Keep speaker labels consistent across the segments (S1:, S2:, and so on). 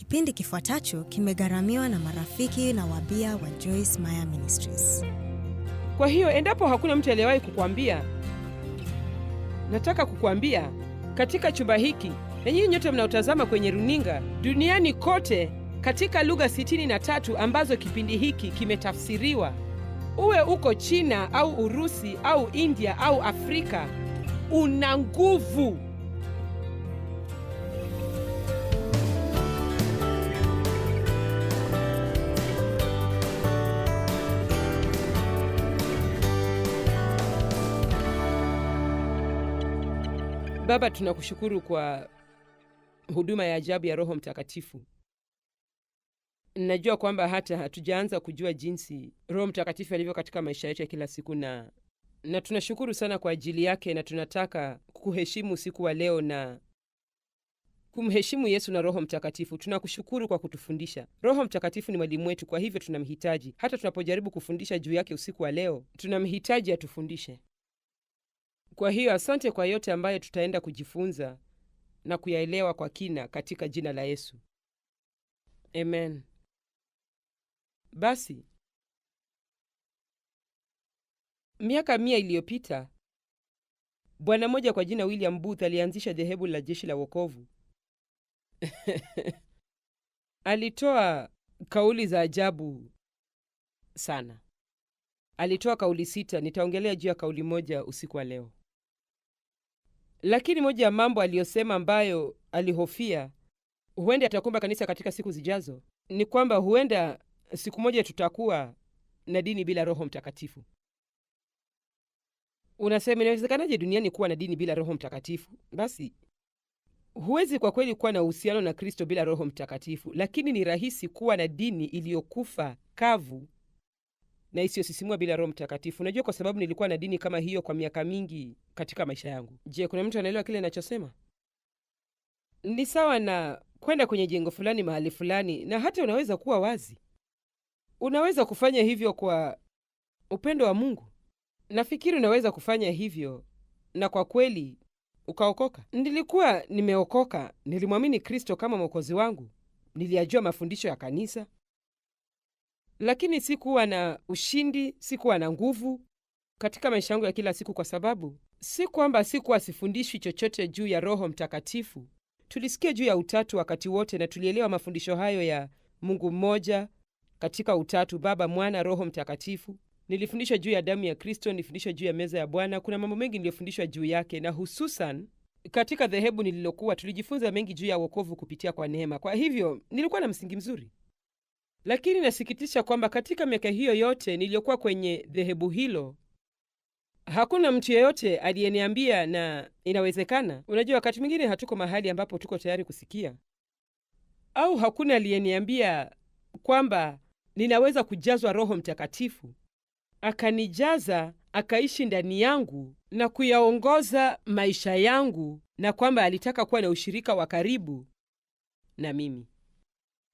S1: Kipindi kifuatacho kimegharamiwa na marafiki na wabia wa Joyce Meyer Ministries.
S2: Kwa hiyo endapo hakuna mtu aliyewahi kukwambia, nataka kukwambia katika chumba hiki na nyinyi nyote mnaotazama kwenye runinga duniani kote, katika lugha 63 ambazo kipindi hiki kimetafsiriwa, uwe uko China au Urusi au India au Afrika, una nguvu. Baba, tunakushukuru kwa huduma ya ajabu ya Roho Mtakatifu. Najua kwamba hata hatujaanza kujua jinsi Roho Mtakatifu alivyo katika maisha yetu ya kila siku, na tunashukuru sana kwa ajili yake, na tunataka kuheshimu usiku wa leo na kumheshimu Yesu na Roho Mtakatifu. Tunakushukuru kwa kutufundisha. Roho Mtakatifu ni mwalimu wetu, kwa hivyo tunamhitaji. Hata tunapojaribu kufundisha juu yake usiku wa leo, tunamhitaji atufundishe. Kwa hiyo asante kwa yote ambayo tutaenda kujifunza na kuyaelewa kwa kina katika jina la Yesu. Amen. Basi, miaka 100 iliyopita, bwana mmoja kwa jina William Booth alianzisha dhehebu la Jeshi la Wokovu. Alitoa kauli za ajabu sana. Alitoa kauli 6, nitaongelea juu ya kauli moja usiku wa leo. Lakini moja ya mambo aliyosema ambayo alihofia huenda atakumba kanisa katika siku zijazo ni kwamba huenda siku moja tutakuwa na dini bila Roho Mtakatifu. Unasema, inawezekanaje duniani kuwa na dini bila Roho Mtakatifu? Basi, huwezi kwa kweli kuwa na uhusiano na Kristo bila Roho Mtakatifu, lakini ni rahisi kuwa na dini iliyokufa kavu na isiyosisimua bila Roho Mtakatifu. Unajua, kwa sababu nilikuwa na dini kama hiyo kwa miaka mingi katika maisha yangu. Je, kuna mtu anaelewa kile ninachosema? Ni sawa na kwenda kwenye jengo fulani mahali fulani, na hata unaweza kuwa wazi. Unaweza kufanya hivyo kwa upendo wa Mungu. Nafikiri unaweza kufanya hivyo na kwa kweli ukaokoka. Nilikuwa nimeokoka, nilimwamini Kristo kama Mwokozi wangu, niliyajua mafundisho ya kanisa, lakini sikuwa na ushindi, sikuwa na nguvu katika maisha yangu ya kila siku, kwa sababu si kwamba sikuwa sifundishwi chochote juu ya Roho Mtakatifu. Tulisikia juu ya utatu wakati wote, na tulielewa mafundisho hayo ya Mungu mmoja katika utatu, Baba, Mwana, Roho Mtakatifu. Nilifundishwa juu ya damu ya Kristo, nilifundishwa juu ya meza ya Bwana. Kuna mambo mengi niliyofundishwa juu yake, na hususan katika dhehebu nililokuwa tulijifunza mengi juu ya wokovu kupitia kwa neema. Kwa hivyo nilikuwa na msingi mzuri. Lakini nasikitisha kwamba katika miaka hiyo yote niliyokuwa kwenye dhehebu hilo, hakuna mtu yeyote aliyeniambia na inawezekana. Unajua, wakati mwingine hatuko mahali ambapo tuko tayari kusikia, au hakuna aliyeniambia kwamba ninaweza kujazwa Roho Mtakatifu, akanijaza, akaishi ndani yangu na kuyaongoza maisha yangu, na kwamba alitaka kuwa na ushirika wa karibu na mimi.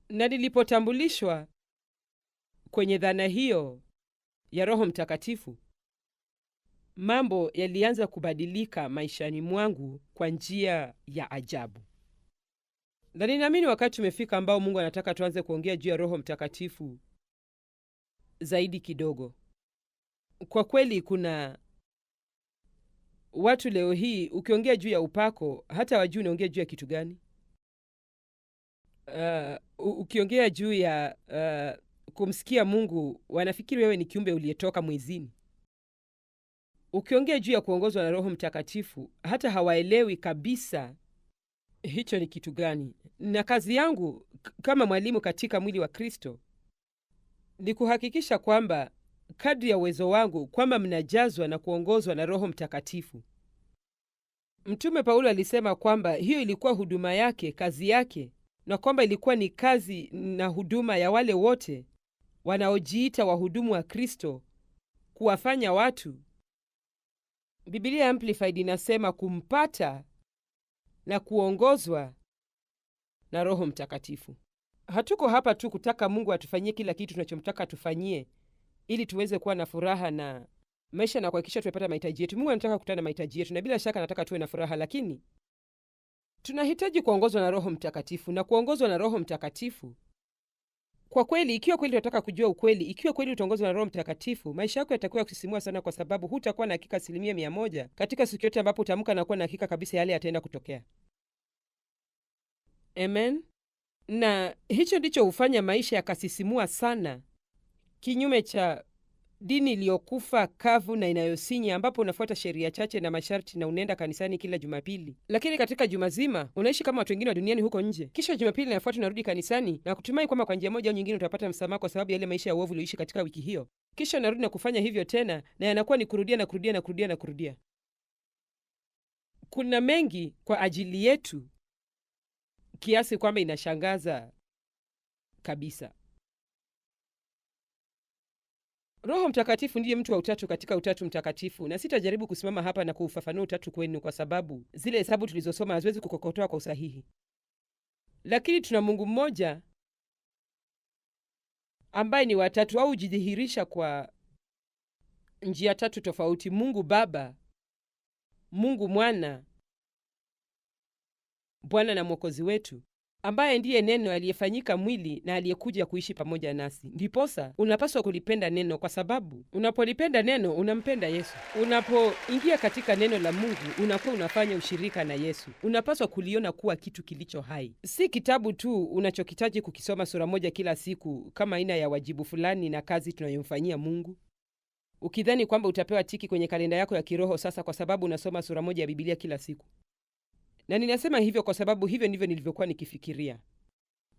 S2: Na nilipotambulishwa kwenye dhana hiyo ya Roho Mtakatifu, mambo yalianza kubadilika maishani mwangu kwa njia ya ajabu. Na ninaamini wakati umefika ambao Mungu anataka tuanze kuongea juu ya Roho Mtakatifu zaidi kidogo. Kwa kweli kuna watu leo hii ukiongea juu ya upako hata wajui unaongea juu ya kitu gani. Ukiongea juu ya kumsikia Mungu, wanafikiri wewe ni kiumbe uliyetoka mwezini. Ukiongea juu ya kuongozwa na Roho Mtakatifu, hata hawaelewi kabisa hicho ni kitu gani. Na kazi yangu kama mwalimu katika mwili wa Kristo ni kuhakikisha kwamba kadri ya uwezo wangu kwamba mnajazwa na kuongozwa na Roho Mtakatifu. Mtume Paulo alisema kwamba hiyo ilikuwa huduma yake, kazi yake, na kwamba ilikuwa ni kazi na huduma ya wale wote wanaojiita wahudumu wa Kristo, kuwafanya watu, Biblia Amplified inasema, kumpata na kuongozwa na Roho Mtakatifu. Hatuko hapa tu kutaka Mungu atufanyie kila kitu tunachomtaka tufanyie ili tuweze kuwa na furaha na maisha na kuhakikisha tumepata mahitaji yetu. Mungu anataka kukutana na mahitaji yetu, na bila shaka anataka tuwe na furaha, lakini Tunahitaji kuongozwa na Roho Mtakatifu, na kuongozwa na Roho Mtakatifu kwa kweli, ikiwa kweli tunataka kujua ukweli, ikiwa kweli utaongozwa na Roho Mtakatifu, maisha yako yatakuwa kusisimua sana, kwa sababu hutakuwa na hakika 100% katika siku yote ambapo utaamka na kuwa na hakika kabisa yale yataenda kutokea. Amen. Na hicho ndicho hufanya maisha yakasisimua sana, kinyume cha dini iliyokufa kavu na inayosinya, ambapo unafuata sheria chache na masharti na unaenda kanisani kila Jumapili, lakini katika juma zima unaishi kama watu wengine wa duniani huko nje. Kisha Jumapili inayofuata unarudi kanisani na kutumai kwamba kwa njia moja au nyingine utapata msamaha kwa sababu ya yale maisha ya uovu ulioishi katika wiki hiyo. Kisha unarudi na kufanya hivyo tena, na yanakuwa ni kurudia na kurudia na kurudia na kurudia. Kuna mengi kwa ajili yetu kiasi kwamba inashangaza kabisa. Roho Mtakatifu ndiye mtu wa utatu katika Utatu Mtakatifu, na sitajaribu kusimama hapa na kuufafanua utatu kwenu, kwa sababu zile hesabu tulizosoma haziwezi kukokotoa kwa usahihi. Lakini tuna Mungu mmoja ambaye ni watatu au hujidhihirisha kwa njia tatu tofauti: Mungu Baba, Mungu Mwana, Bwana na Mwokozi wetu, ambaye ndiye Neno aliyefanyika mwili na aliyekuja kuishi pamoja nasi. Ndiposa unapaswa kulipenda neno, kwa sababu unapolipenda neno unampenda Yesu. Unapoingia katika neno la Mungu unakuwa unafanya ushirika na Yesu. Unapaswa kuliona kuwa kitu kilicho hai, si kitabu tu unachokitaji kukisoma sura moja kila siku kama aina ya wajibu fulani na kazi tunayomfanyia Mungu, ukidhani kwamba utapewa tiki kwenye kalenda yako ya kiroho sasa kwa sababu unasoma sura moja ya Biblia kila siku. Na ninasema hivyo kwa sababu hivyo ndivyo nilivyokuwa nikifikiria.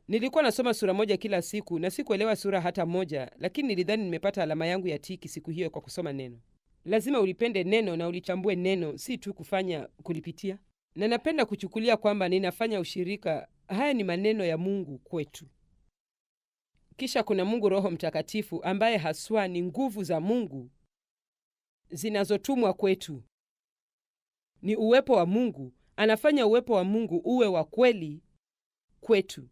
S2: Nilikuwa nasoma sura moja kila siku na sikuelewa sura hata moja, lakini nilidhani nimepata alama yangu ya tiki siku hiyo kwa kusoma neno. Lazima ulipende neno na ulichambue neno, si tu kufanya kulipitia. Na napenda kuchukulia kwamba ninafanya ushirika. Haya ni maneno ya Mungu kwetu. Kisha kuna Mungu Roho Mtakatifu ambaye haswa ni nguvu za Mungu zinazotumwa kwetu. Ni uwepo wa Mungu. Anafanya uwepo wa Mungu uwe wa kweli kwetu.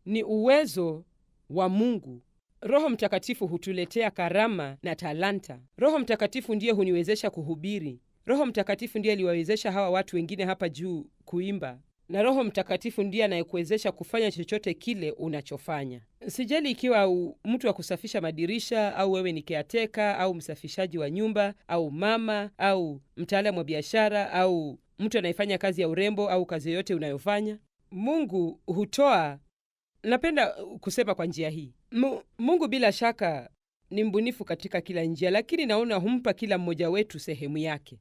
S2: Ni uwezo wa Mungu. Roho Mtakatifu hutuletea karama na talanta. Roho Mtakatifu ndiye huniwezesha kuhubiri. Roho Mtakatifu ndiye aliwawezesha hawa watu wengine hapa juu kuimba. Na Roho Mtakatifu ndiye anayekuwezesha kufanya chochote kile unachofanya. Sijali ikiwa mtu wa kusafisha madirisha, au wewe ni caretaker, au msafishaji wa nyumba, au mama, au mtaalamu wa biashara, au mtu anayefanya kazi ya urembo, au kazi yoyote unayofanya. Mungu hutoa. Napenda kusema kwa njia hii. Mungu bila shaka ni mbunifu katika kila njia, lakini naona humpa kila mmoja wetu sehemu yake.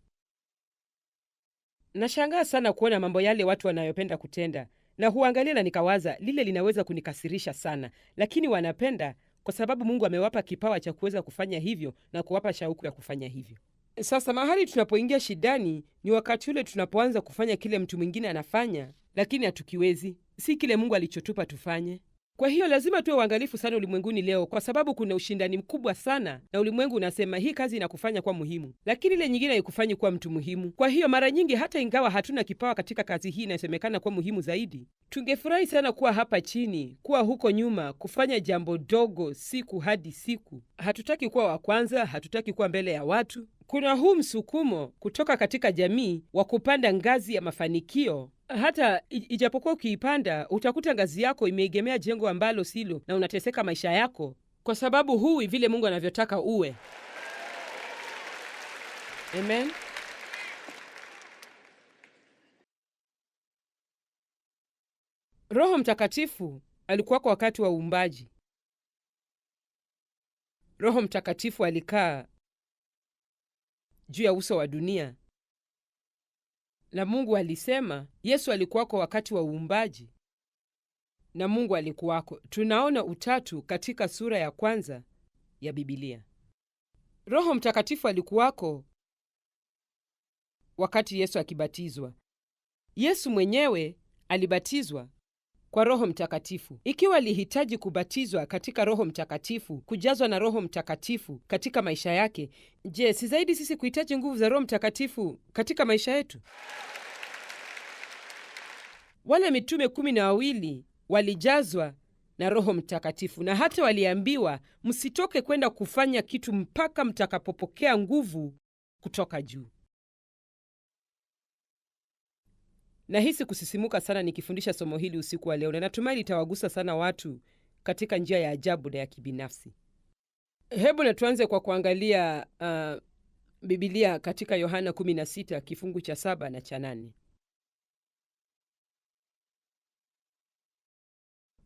S2: Nashangaa sana kuona mambo yale watu wanayopenda kutenda, na huangalia na nikawaza, lile linaweza kunikasirisha sana, lakini wanapenda kwa sababu Mungu amewapa kipawa cha kuweza kufanya hivyo na kuwapa shauku ya kufanya hivyo. Sasa mahali tunapoingia shidani ni wakati ule tunapoanza kufanya kile mtu mwingine anafanya, lakini hatukiwezi, si kile Mungu alichotupa tufanye. Kwa hiyo lazima tuwe uangalifu sana ulimwenguni leo, kwa sababu kuna ushindani mkubwa sana, na ulimwengu unasema hii kazi inakufanya kuwa muhimu, lakini ile nyingine haikufanyi kuwa mtu muhimu. Kwa hiyo mara nyingi, hata ingawa hatuna kipawa katika kazi hii inayosemekana kuwa muhimu zaidi, tungefurahi sana kuwa hapa chini, kuwa huko nyuma, kufanya jambo dogo siku hadi siku. Hatutaki kuwa wa kwanza, hatutaki kuwa mbele ya watu. Kuna huu msukumo kutoka katika jamii wa kupanda ngazi ya mafanikio. Hata ijapokuwa ukiipanda utakuta ngazi yako imeegemea jengo ambalo silo, na unateseka maisha yako kwa sababu hui vile Mungu anavyotaka uwe. Amen. Roho Mtakatifu alikuwa kwa wakati wa uumbaji. Roho Mtakatifu alikaa juu ya uso wa dunia, na Mungu alisema. Yesu alikuwako wakati wa uumbaji na Mungu alikuwako. Tunaona utatu katika sura ya kwanza ya Biblia. Roho Mtakatifu alikuwako wakati Yesu akibatizwa. Yesu mwenyewe alibatizwa kwa Roho Mtakatifu. Ikiwa alihitaji kubatizwa katika Roho Mtakatifu, kujazwa na Roho Mtakatifu katika maisha yake, je, si zaidi sisi kuhitaji nguvu za Roho Mtakatifu katika maisha yetu? Wale mitume 12 walijazwa na Roho Mtakatifu, na hata waliambiwa msitoke kwenda kufanya kitu mpaka mtakapopokea nguvu kutoka juu. Nahisi kusisimuka sana nikifundisha somo hili usiku wa leo, na natumai litawagusa sana watu katika njia ya ajabu na ya kibinafsi. Hebu na tuanze kwa kuangalia Biblia katika Yohana 16 kifungu cha 7 na cha 8.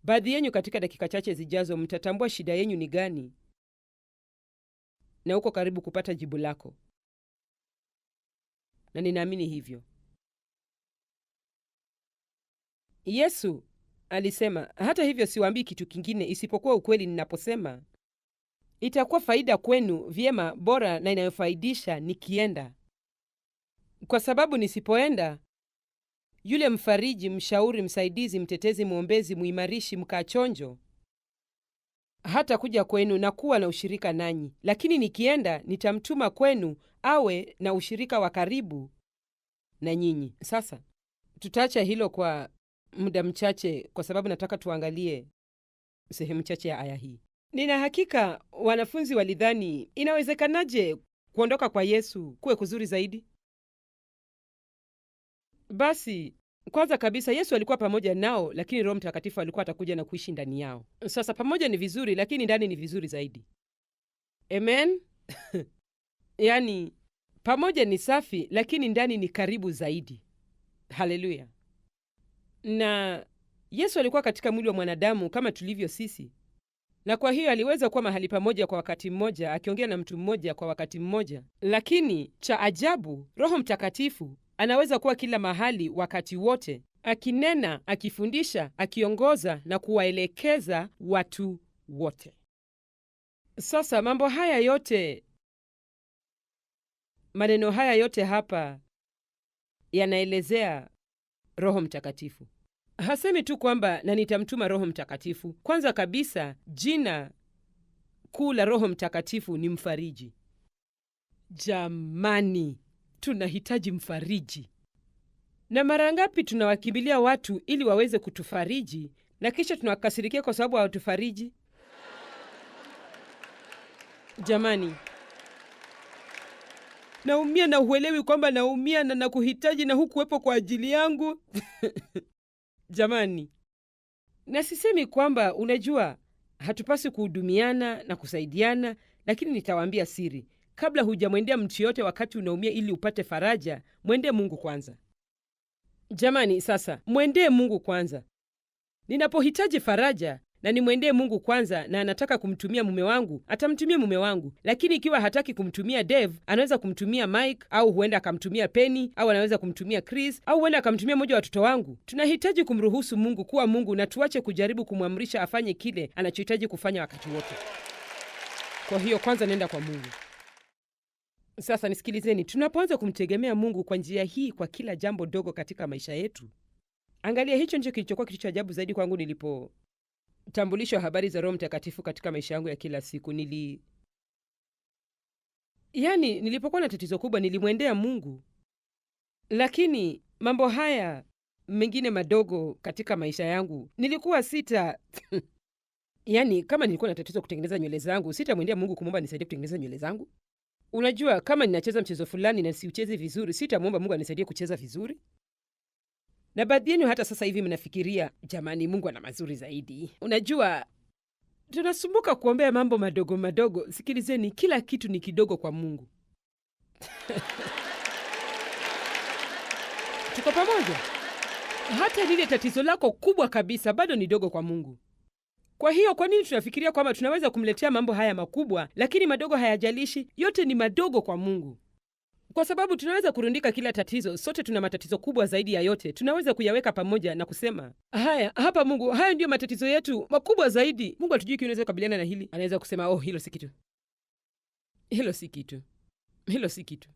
S2: Baadhi yenu katika dakika chache zijazo mtatambua shida yenu ni gani, na uko karibu kupata jibu lako, na ninaamini hivyo. Yesu alisema, hata hivyo siwaambii kitu kingine isipokuwa ukweli ninaposema, itakuwa faida kwenu, vyema, bora na inayofaidisha nikienda. Kwa sababu nisipoenda, yule mfariji, mshauri, msaidizi, mtetezi, mwombezi, muimarishi, mkachonjo hata kuja kwenu na kuwa na ushirika nanyi, lakini nikienda nitamtuma kwenu awe na ushirika wa karibu na nyinyi. Sasa tutaacha hilo kwa muda mchache, kwa sababu nataka tuangalie sehemu chache ya aya hii. Nina hakika wanafunzi walidhani inawezekanaje kuondoka kwa Yesu kuwe kuzuri zaidi. Basi kwanza kabisa, Yesu alikuwa pamoja nao, lakini Roho Mtakatifu alikuwa atakuja na kuishi ndani yao. Sasa pamoja ni vizuri, lakini ndani ni vizuri zaidi. Amen. Yaani pamoja ni safi, lakini ndani ni karibu zaidi. Haleluya. Na Yesu alikuwa katika mwili wa mwanadamu kama tulivyo sisi, na kwa hiyo aliweza kuwa mahali pamoja kwa wakati mmoja, akiongea na mtu mmoja kwa wakati mmoja. Lakini cha ajabu, Roho Mtakatifu anaweza kuwa kila mahali wakati wote, akinena, akifundisha, akiongoza na kuwaelekeza watu wote. Sasa mambo haya yote, maneno haya yote hapa yanaelezea Roho Mtakatifu. Hasemi tu kwamba na nitamtuma Roho Mtakatifu. Kwanza kabisa, jina kuu la Roho Mtakatifu ni mfariji. Jamani, tunahitaji mfariji. Na mara ngapi tunawakimbilia watu ili waweze kutufariji, na kisha tunawakasirikia kwa sababu hawatufariji? Jamani, naumia na uelewi kwamba naumia na nakuhitaji na hukuwepo kwa ajili yangu. Jamani, na sisemi kwamba, unajua, hatupasi kuhudumiana na kusaidiana, lakini nitawaambia siri. Kabla hujamwendea mtu yote wakati unaumia ili upate faraja, mwendee Mungu kwanza. Jamani, sasa mwendee Mungu kwanza. Ninapohitaji faraja na nimwendee Mungu kwanza, na anataka kumtumia mume wangu, atamtumia mume wangu. Lakini ikiwa hataki kumtumia Dave, anaweza kumtumia Mike, au huenda akamtumia Penny, au anaweza kumtumia Chris, au huenda akamtumia mmoja wa watoto wangu. Tunahitaji kumruhusu Mungu kuwa Mungu, na tuache kujaribu kumwamrisha afanye kile anachohitaji kufanya wakati wote. Kwa hiyo kwanza nenda kwa Mungu. Sasa nisikilizeni, tunapoanza kumtegemea Mungu kwa njia hii kwa kila jambo dogo katika maisha yetu, angalia, hicho ndicho kilichokuwa kitu cha ajabu zaidi kwangu nilipotambulishwa habari za Roho Mtakatifu katika maisha yangu ya kila siku. Nilipokuwa na tatizo kubwa, nilimwendea Mungu, lakini mambo haya mengine madogo katika maisha yangu nilikuwa kama nilikuwa na tatizo kutengeneza nywele zangu, sitamwendea Mungu kumwomba nisaidie kutengeneza nywele zangu. Unajua, kama ninacheza mchezo fulani na siuchezi vizuri, sitamwomba Mungu anisaidie kucheza vizuri. Na baadhi yenu hata sasa hivi mnafikiria, jamani, Mungu ana mazuri zaidi. Unajua, tunasumbuka kuombea mambo madogo madogo. Sikilizeni, kila kitu ni kidogo kwa Mungu. Tuko pamoja? Hata lile tatizo lako kubwa kabisa bado ni dogo kwa Mungu. Kwa hiyo kwa nini tunafikiria kwamba tunaweza kumletea mambo haya makubwa, lakini madogo hayajalishi? Yote ni madogo kwa Mungu, kwa sababu tunaweza kurundika kila tatizo. Sote tuna matatizo kubwa zaidi ya yote. Tunaweza kuyaweka pamoja na kusema, hapa Mungu, haya ndiyo matatizo yetu makubwa zaidi. Mungu hatujui kiunaweza kukabiliana na hili. Anaweza kusema, hilo si kitu, hilo si kitu, hilo si kitu.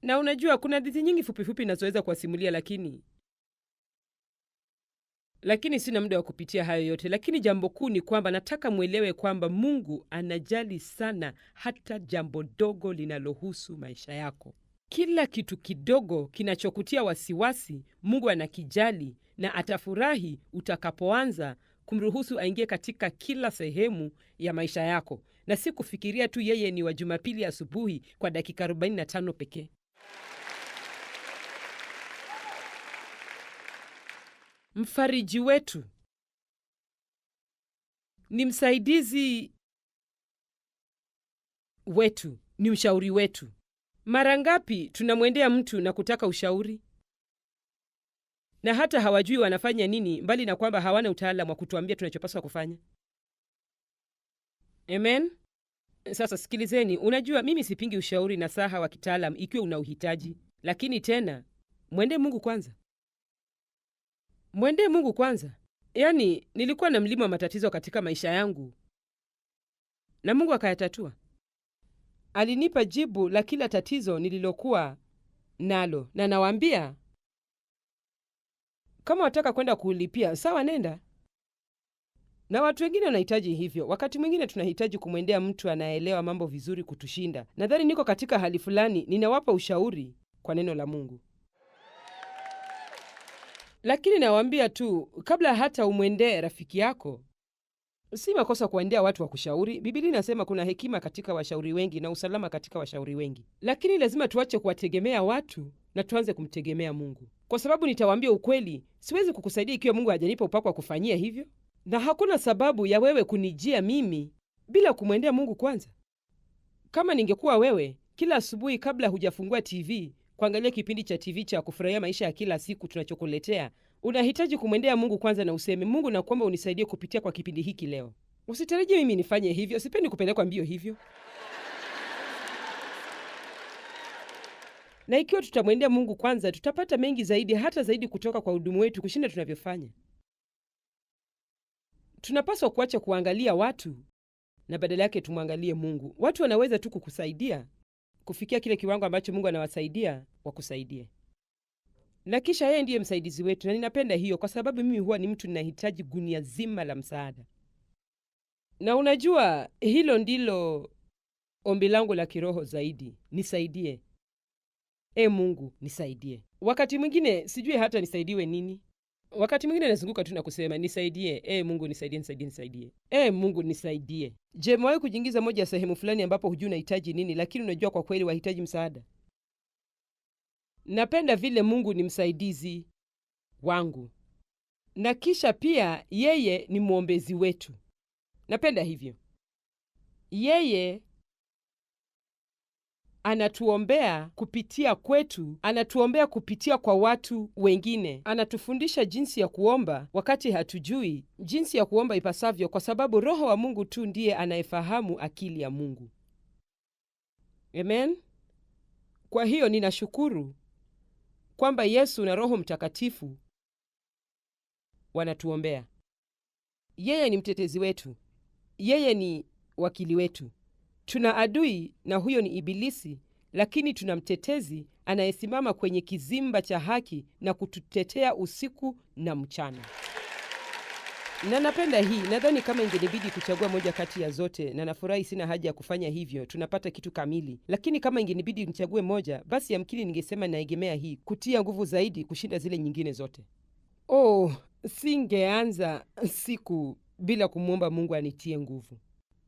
S2: Na unajua, kuna hadithi nyingi fupifupi nazoweza kuwasimulia, lakini sina muda wa kupitia hayo yote. Lakini jambo kuu ni kwamba nataka mwelewe kwamba Mungu anajali sana hata jambo dogo linalohusu maisha yako. Kila kitu kidogo kinachokutia wasiwasi, Mungu anakijali na atafurahi utakapoanza kumruhusu aingie katika kila sehemu ya maisha yako, na si kufikiria tu yeye ni wa Jumapili asubuhi kwa dakika 45 pekee. mfariji wetu, ni msaidizi wetu, ni mshauri wetu. Mara ngapi tunamwendea mtu na kutaka ushauri, na hata hawajui wanafanya nini, mbali na kwamba hawana utaalamu wa kutuambia tunachopaswa kufanya. Amen. Sasa sikilizeni, unajua mimi sipingi ushauri na saha wa kitaalamu ikiwa una uhitaji, lakini tena mwende Mungu kwanza. Mwende Mungu kwanza. Yaani, nilikuwa na mlima wa matatizo katika maisha yangu na Mungu akayatatua. Alinipa jibu la kila tatizo nililokuwa nalo, na nawaambia, kama wataka kwenda kulipia, sawa, nenda. Na watu wengine wanahitaji hivyo. Wakati mwingine tunahitaji kumwendea mtu anayeelewa mambo vizuri kutushinda. Nadhani niko katika hali fulani, ninawapa ushauri kwa neno la Mungu. Lakini nawaambia tu, kabla hata umwendee rafiki yako, si makosa kuendea watu wa kushauri. Biblia inasema kuna hekima katika washauri wengi na usalama katika washauri wengi. Lakini lazima tuache kuwategemea watu na tuanze kumtegemea Mungu. Kwa sababu nitawaambia ukweli, siwezi kukusaidia ikiwa Mungu hajanipa upako wa kufanyia hivyo. Na hakuna sababu ya wewe kunijia mimi bila kumwendea Mungu kwanza. Kama ningekuwa wewe, kila asubuhi kabla hujafungua TV kuangalia kipindi cha TV cha kufurahia maisha ya kila siku tunachokuletea, unahitaji kumwendea Mungu kwanza na useme, Mungu, nakuomba unisaidie kupitia kwa kipindi hiki leo. Usitarajie mimi nifanye hivyo, sipendi kupelekwa mbio hivyo. Na ikiwa tutamwendea Mungu kwanza, tutapata mengi zaidi, hata zaidi kutoka kwa hudumu wetu kushinda tunavyofanya. Tunapaswa kuacha kuangalia watu na badala yake tumwangalie Mungu. Watu wanaweza tu kukusaidia kufikia kile kiwango ambacho Mungu anawasaidia wakusaidie. Na kisha yeye ndiye msaidizi wetu, na ninapenda hiyo kwa sababu mimi huwa ni mtu ninahitaji gunia zima la msaada. Na unajua, hilo ndilo ombi langu la kiroho zaidi, nisaidie. Mungu, nisaidie. Wakati mwingine sijui hata nisaidiwe nini. Wakati mwingine nazunguka tu na kusema nisaidie, Mungu nisaidie, nisaidie. Mungu nisaidie. Je, mwawe kujiingiza moja ya sehemu fulani ambapo hujui unahitaji nini, lakini unajua kwa kweli wahitaji msaada? Napenda vile Mungu ni msaidizi wangu. Na kisha pia yeye ni mwombezi wetu. Napenda hivyo. Yeye anatuombea kupitia kwetu, anatuombea kupitia kwa watu wengine. Anatufundisha jinsi ya kuomba wakati hatujui jinsi ya kuomba ipasavyo, kwa sababu Roho wa Mungu tu ndiye anayefahamu akili ya Mungu. Amen. Kwa hiyo ninashukuru kwamba Yesu na Roho Mtakatifu wanatuombea. Yeye ni mtetezi wetu. Yeye ni wakili wetu. Tuna adui na huyo ni Ibilisi, lakini tuna mtetezi anayesimama kwenye kizimba cha haki na kututetea usiku na mchana. Na napenda hii. Nadhani kama ingenibidi kuchagua moja kati ya zote, na nafurahi sina haja ya kufanya hivyo, tunapata kitu kamili. Lakini kama ingenibidi nichague moja, basi yamkini ningesema naegemea hii, kutia nguvu zaidi kushinda zile nyingine zote. Singeanza siku bila kumwomba Mungu anitie nguvu.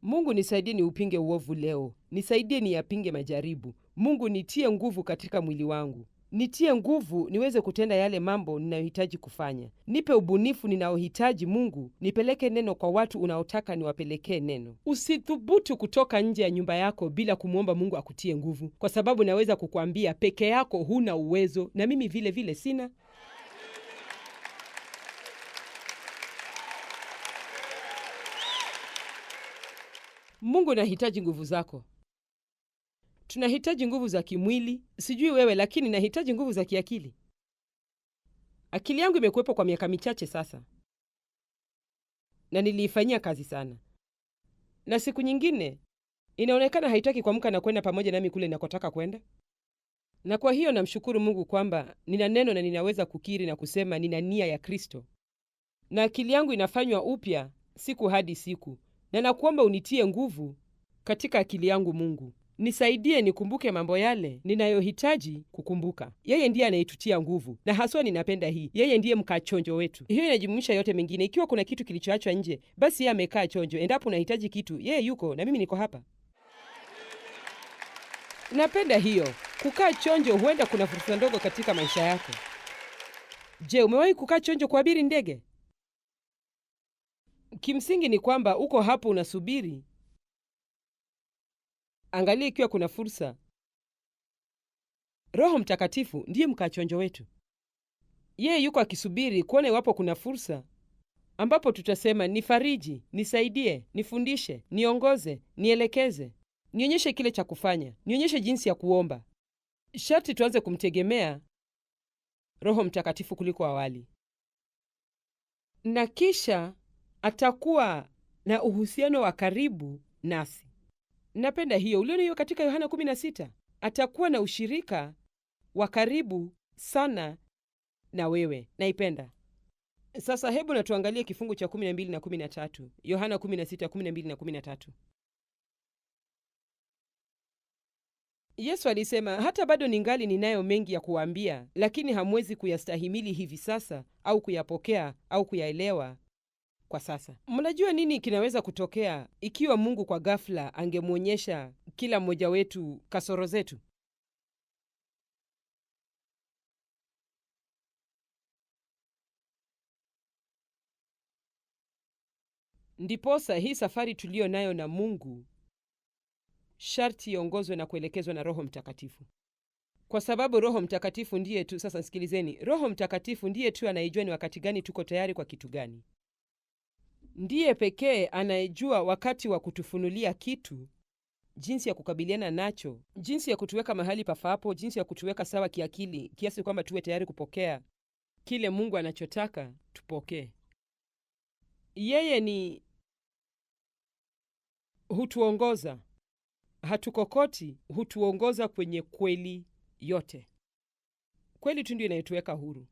S2: Mungu nisaidie ni upinge uovu leo. Nisaidie ni yapinge majaribu. Mungu nitie nguvu katika mwili wangu. Nitie nguvu niweze kutenda yale mambo ninayohitaji kufanya. Nipe ubunifu ninaohitaji Mungu. Nipeleke neno kwa watu unaotaka niwapelekee neno. Usithubutu kutoka nje ya nyumba yako bila kumwomba Mungu akutie nguvu, kwa sababu naweza kukwambia peke yako huna uwezo, na mimi vile vile sina. Mungu nahitaji nguvu zako. Tunahitaji nguvu za kimwili. Sijui wewe, lakini nahitaji nguvu za kiakili. Akili yangu imekuwepo kwa miaka michache sasa, na niliifanyia kazi sana. Na siku nyingine inaonekana haitaki kuamka na kwenda pamoja nami kule ninakotaka kwenda. Na kwa hiyo namshukuru Mungu kwamba nina neno na ninaweza kukiri na kusema nina nia ya Kristo. Na akili yangu inafanywa upya siku hadi siku. Na nakuomba unitie nguvu katika akili yangu Mungu. Nisaidie nikumbuke mambo yale ninayohitaji kukumbuka. Yeye ndiye anayetutia nguvu, na haswa ninapenda hii. Yeye ndiye mkaa chonjo wetu. Hiyo inajumuisha yote mengine. Ikiwa kuna kitu kilichoachwa nje, basi yeye amekaa chonjo. Endapo unahitaji kitu, yeye yuko na mimi niko hapa. Napenda hiyo. Kukaa chonjo, huenda kuna fursa ndogo katika maisha yako. Je, umewahi kukaa chonjo kuabiri ndege? Kimsingi ni kwamba uko hapo unasubiri. Angalia ikiwa kuna fursa. Roho Mtakatifu ndiye mkaa chonjo wetu. Yeye yuko akisubiri kuona iwapo kuna fursa ambapo tutasema, nifariji, nisaidie, nifundishe, niongoze, nielekeze, nionyeshe kile cha kufanya, nionyeshe jinsi ya kuomba. Sharti tuanze kumtegemea Roho Mtakatifu kuliko awali, na kisha atakuwa na uhusiano wa karibu nasi. Napenda hiyo. Uliona hiyo katika Yohana 16? Atakuwa na ushirika wa karibu sana na wewe. Naipenda. Sasa hebu na tuangalie kifungu cha 12 na 13. Yohana 16, 12 na 13. Yesu alisema, hata bado ningali ninayo mengi ya kuwaambia, lakini hamwezi kuyastahimili hivi sasa au kuyapokea au kuyaelewa kwa sasa. Mnajua nini kinaweza kutokea ikiwa Mungu kwa ghafla angemwonyesha kila mmoja wetu kasoro zetu? Ndiposa hii safari tuliyo nayo na Mungu sharti iongozwe na kuelekezwa na Roho Mtakatifu, kwa sababu Roho Mtakatifu ndiye tu. Sasa sikilizeni, Roho Mtakatifu ndiye tu anayejua ni wakati gani tuko tayari kwa kitu gani. Ndiye pekee anayejua wakati wa kutufunulia kitu, jinsi ya kukabiliana nacho, jinsi ya kutuweka mahali pafaapo, jinsi ya kutuweka sawa kiakili, kiasi kwamba tuwe tayari kupokea kile Mungu anachotaka tupokee. Yeye ni hutuongoza, hatukokoti, hutuongoza kwenye kweli yote. Kweli tu ndio inayotuweka huru.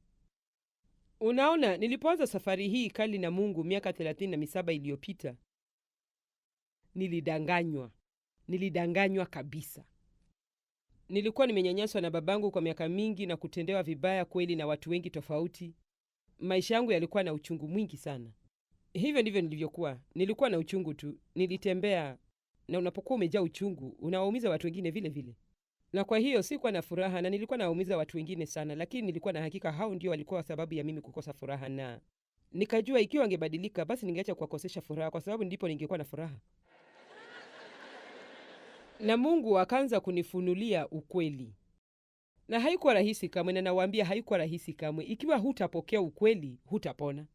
S2: Unaona, nilipoanza safari hii kali na Mungu miaka 37 iliyopita, nilidanganywa kabisa. Nilikuwa nimenyanyaswa na babangu kwa miaka mingi na kutendewa vibaya kweli na watu wengi tofauti. Maisha yangu yalikuwa na uchungu mwingi sana. Hivyo ndivyo nilivyokuwa. Nilikuwa na uchungu tu. Nilitembea, na unapokuwa umejaa uchungu, unawaumiza watu wengine vile vile. Na kwa hiyo sikuwa na furaha, na nilikuwa nawaumiza watu wengine sana, lakini nilikuwa na hakika hao ndio walikuwa sababu ya mimi kukosa furaha, na nikajua ikiwa wangebadilika basi ningeacha kuwakosesha furaha, kwa sababu ndipo ningekuwa na furaha. Na Mungu akaanza kunifunulia ukweli. Na haikuwa rahisi kamwe, na nawaambia haikuwa rahisi kamwe. Ikiwa hutapokea ukweli, hutapona.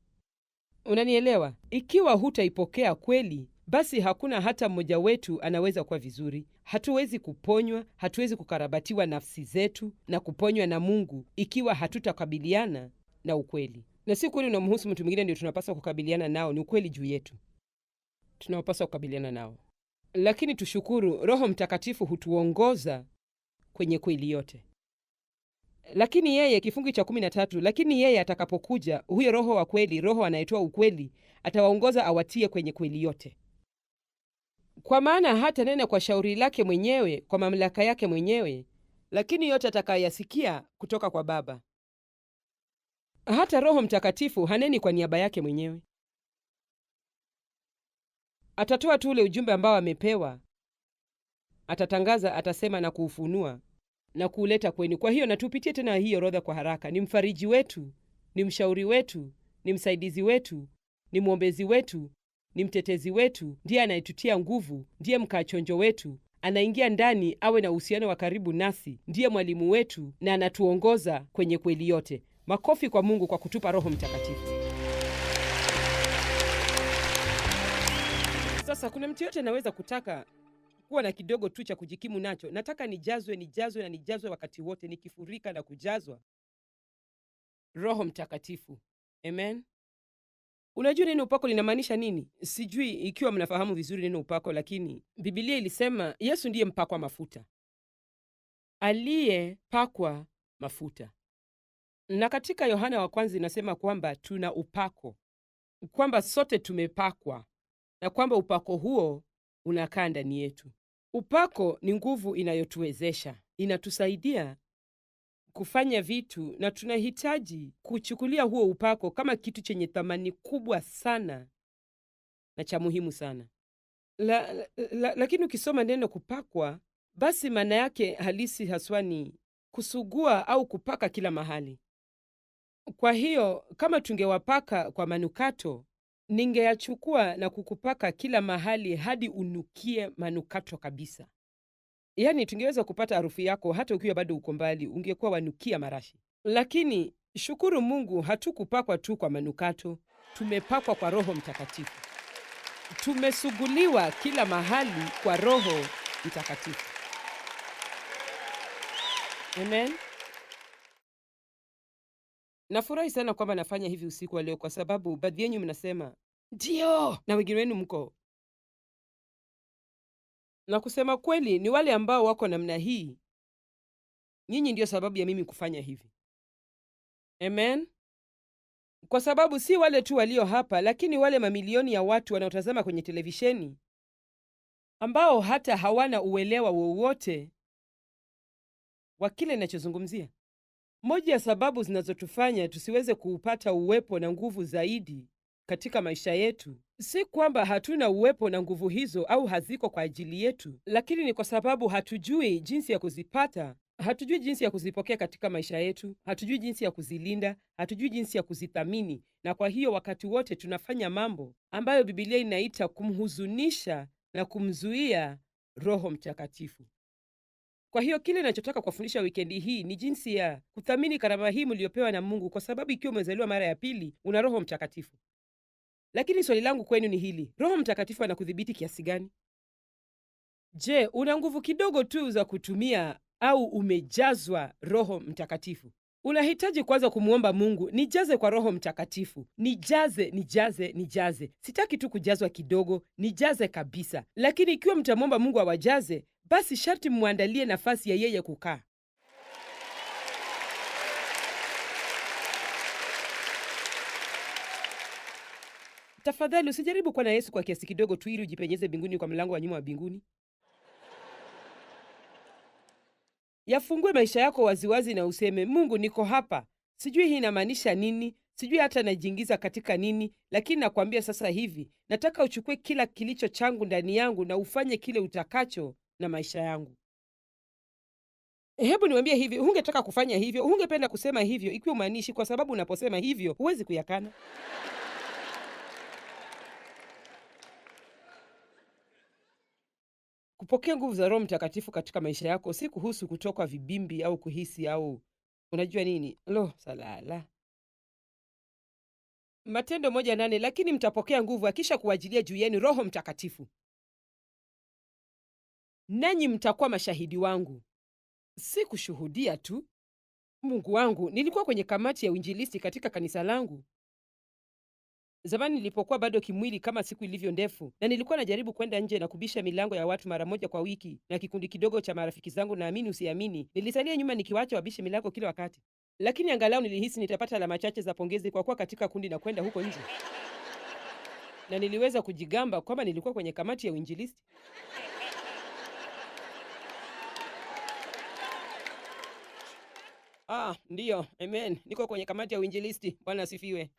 S2: Unanielewa? Ikiwa hutaipokea kweli, basi hakuna hata mmoja wetu anaweza kuwa vizuri. Hatuwezi kuponywa, hatuwezi kukarabatiwa nafsi zetu na kuponywa na Mungu ikiwa hatutakabiliana na ukweli. Na si kweli unamhusu mtu mwingine ndio tunapaswa kukabiliana nao, ni ukweli juu yetu tunapaswa kukabiliana nao. Lakini tushukuru, Roho Mtakatifu hutuongoza kwenye kweli yote. Lakini yeye, kifungu cha 13, lakini yeye atakapokuja, huyo Roho wa kweli, Roho anayetoa ukweli, atawaongoza awatie kwenye kweli yote. Kwa maana hata nena kwa shauri lake mwenyewe, kwa mamlaka yake mwenyewe, lakini yote atakayasikia kutoka kwa Baba. Hata Roho Mtakatifu haneni kwa niaba yake mwenyewe. Atatoa tu ule ujumbe ambao amepewa, atatangaza, atasema na kuufunua na kuuleta kwenu. Kwa hiyo natupitie tena hii orodha kwa haraka. Ni mfariji wetu, ni mshauri wetu, ni msaidizi wetu, ni mwombezi wetu, ni mtetezi wetu, ndiye anayetutia nguvu, ndiye mkachonjo wetu, anaingia ndani awe na uhusiano wa karibu nasi, ndiye mwalimu wetu na anatuongoza kwenye kweli yote. Makofi kwa Mungu kwa kutupa Roho Mtakatifu. Sasa kuna mtu yote anaweza kutaka kuwa na kidogo tu cha kujikimu nacho. Nataka nijazwe wakati wote, nikifurika na kujazwa Roho Mtakatifu. Amen. Unajua neno upako linamaanisha nini? Sijui ikiwa mnafahamu vizuri neno upako, lakini Biblia ilisema Yesu ndiye mpakwa mafuta, aliyepakwa mafuta. Na katika Yohana wa kwanza inasema kwamba tuna upako, kwamba sote tumepakwa, na kwamba upako huo unakaa ndani yetu. Upako ni nguvu inayotuwezesha, inatusaidia kufanya vitu, na tunahitaji kuchukulia huo upako kama kitu chenye thamani kubwa sana na cha muhimu sana. Lakini ukisoma neno kupakwa, basi maana yake halisi haswa ni kusugua au kupaka kila mahali. Kwa hiyo kama tungewapaka kwa manukato, ningeyachukua na kukupaka kila mahali hadi unukie manukato kabisa. Yaani tungeweza kupata harufu yako hata ukiwa bado uko mbali, ungekuwa wanukia marashi. Lakini shukuru Mungu, hatukupakwa tu kwa manukato, tumepakwa kwa Roho Mtakatifu. Tumesuguliwa kila mahali kwa Roho Mtakatifu. Amen. Nafurahi sana kwamba nafanya hivi usiku wa leo, kwa sababu baadhi yenu mnasema ndio, na wengine wenu mko na kusema kweli, ni wale ambao wako namna hii, nyinyi ndio sababu ya mimi kufanya hivi. Amen. Kwa sababu si wale tu walio hapa, lakini wale mamilioni ya watu wanaotazama kwenye televisheni ambao hata hawana uelewa wowote wa kile ninachozungumzia. Moja ya sababu zinazotufanya tusiweze kuupata uwepo na nguvu zaidi katika maisha yetu si kwamba hatuna uwepo na nguvu hizo au haziko kwa ajili yetu, lakini ni kwa sababu hatujui jinsi ya kuzipata, hatujui jinsi ya kuzipokea katika maisha yetu, hatujui jinsi ya kuzilinda, hatujui jinsi ya kuzithamini, na kwa hiyo wakati wote tunafanya mambo ambayo Biblia inaita kumhuzunisha na kumzuia Roho Mtakatifu. Kwa hiyo kile ninachotaka kuwafundisha wikendi hii ni jinsi ya kuthamini karama hii mliopewa na Mungu, kwa sababu ikiwa umezaliwa mara ya pili una Roho Mtakatifu. Lakini swali langu kwenu ni hili: Roho Mtakatifu anakudhibiti kiasi gani? Je, una nguvu kidogo tu za kutumia au umejazwa Roho Mtakatifu? Unahitaji kwanza kumwomba Mungu, nijaze kwa Roho Mtakatifu, nijaze, nijaze, nijaze. Sitaki tu kujazwa kidogo, nijaze kabisa. Lakini ikiwa mtamwomba Mungu awajaze, basi sharti mwandalie nafasi ya yeye kukaa. Tafadhali usijaribu kuwa na Yesu kwa kiasi kidogo tu ili ujipenyeze mbinguni kwa mlango wa nyuma wa mbinguni. Yafungue maisha yako waziwazi na useme, Mungu, niko hapa. Sijui hii inamaanisha nini, sijui hata najiingiza katika nini, lakini nakwambia sasa hivi, nataka uchukue kila kilicho changu ndani yangu na ufanye kile utakacho na maisha yangu. Hebu niwaambie hivi, hungetaka kufanya hivyo, hungependa kusema hivyo ikiwa umaanishi, kwa sababu unaposema hivyo huwezi kuyakana. Kupokea nguvu za Roho Mtakatifu katika maisha yako si kuhusu kutoka vibimbi au kuhisi au unajua nini. Salala. Matendo 1:8, lakini mtapokea nguvu akisha kuwajilia juu yenu Roho Mtakatifu, nanyi mtakuwa mashahidi wangu. Si kushuhudia tu. Mungu wangu, nilikuwa kwenye kamati ya uinjilisti katika kanisa langu zamani nilipokuwa bado kimwili kama siku ilivyo ndefu, na nilikuwa najaribu kwenda nje na kubisha milango ya watu mara moja kwa wiki na kikundi kidogo cha marafiki zangu, na amini usiamini, nilisalia nyuma nikiwacha wabishe milango kila wakati. Lakini angalau nilihisi nitapata alama chache za pongezi kwa kuwa katika kundi na kwenda huko nje. Na niliweza kujigamba kwamba nilikuwa kwenye kamati ya uinjilisti. Ndiyo, amen. Niko kwenye kamati ya uinjilisti. Bwana asifiwe.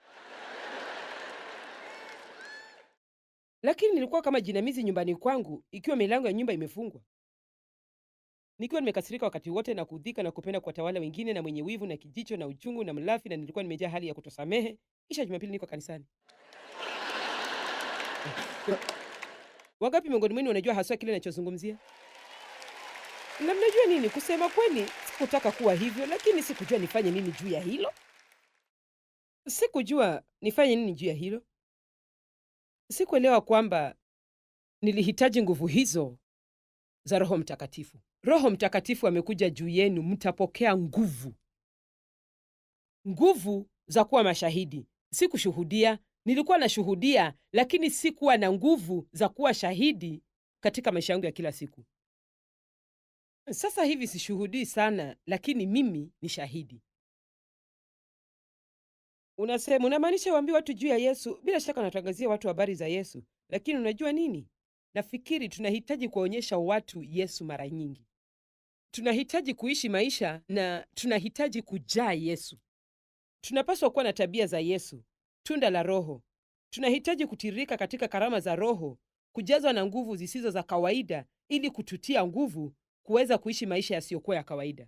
S2: Lakini nilikuwa kama jinamizi nyumbani kwangu ikiwa milango ya nyumba imefungwa. Nikiwa nimekasirika wakati wote na kudhika na kupenda kuwatawala wengine na mwenye wivu na kijicho na uchungu na mlafi, na nilikuwa nimejaa hali ya kutosamehe. Kisha Jumapili niko kanisani. Wangapi miongoni mwenu wanajua haswa kile ninachozungumzia? Na mnajua nini, kusema kweli sikutaka kuwa hivyo, lakini sikujua nifanye nini juu ya hilo. Sikuelewa kwamba nilihitaji nguvu hizo za Roho Mtakatifu. Roho Mtakatifu amekuja juu yenu, mtapokea nguvu. Nguvu za kuwa mashahidi. Si kushuhudia. Nilikuwa nashuhudia, lakini sikuwa na nguvu za kuwa shahidi katika maisha yangu ya kila siku. Sasa hivi sishuhudii sana, lakini mimi ni shahidi. Unasema, unamaanisha waambie watu juu ya Yesu? Bila shaka natangazia watu habari za Yesu. Lakini unajua nini? Nafikiri tunahitaji kuwaonyesha watu Yesu mara nyingi. Tunahitaji kuishi maisha na tunahitaji kujaa Yesu. Tunapaswa kuwa na tabia za Yesu, tunda la Roho. Tunahitaji kutiririka katika karama za Roho, kujazwa na nguvu zisizo za kawaida ili kututia nguvu kuweza kuishi maisha yasiyokuwa ya kawaida.